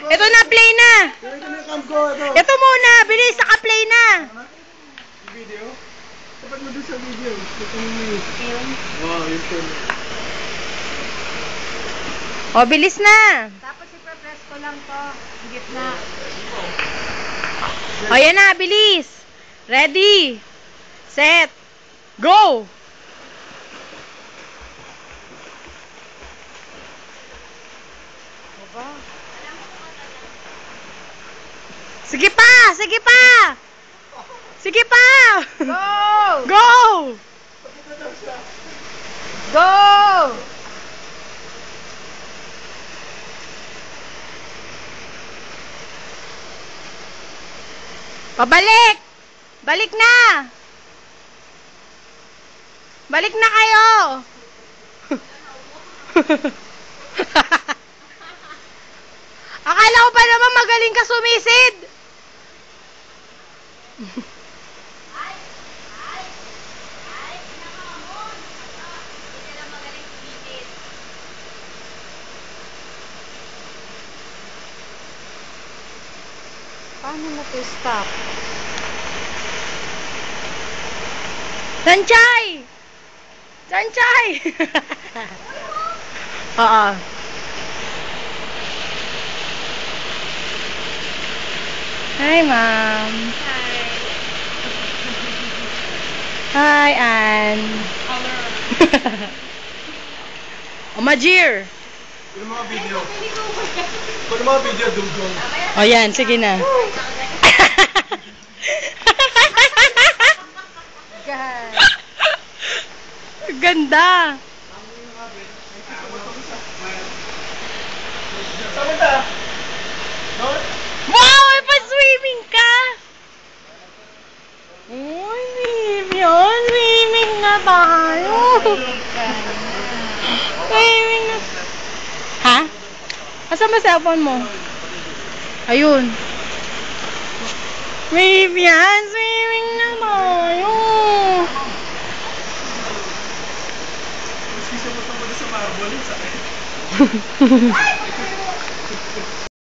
Ito na, play na. Ito muna, bilis, naka-play na. Video? Dapat mo doon sa video. Ito mo yung film. Wow, yung film. O, bilis na. Tapos ipa-press ko lang to. Higit na. O, yan na, bilis. Ready. Set. Go. Sige pa, sige pa. Sige pa. Go! Go. Go! Pabalik. Balik na. Balik na kayo. Akala ko pa naman magaling ka sumisid. Paano mo to stop? Sanchay! Sanchay! Oo. Hi, Ma'am. Hi, Ann. O, Majir. Kung mga video. Kung mga video, dugong. O, yan. Sige na. Ganda. Saan ka? Wow! May pa-swimming ka! Uy, Vivian. Swimming na tayo. Swimming na. Ha? Asan ba cellphone mo? Ayun. Vivian, swimming na tayo. Sisa mo sa marble.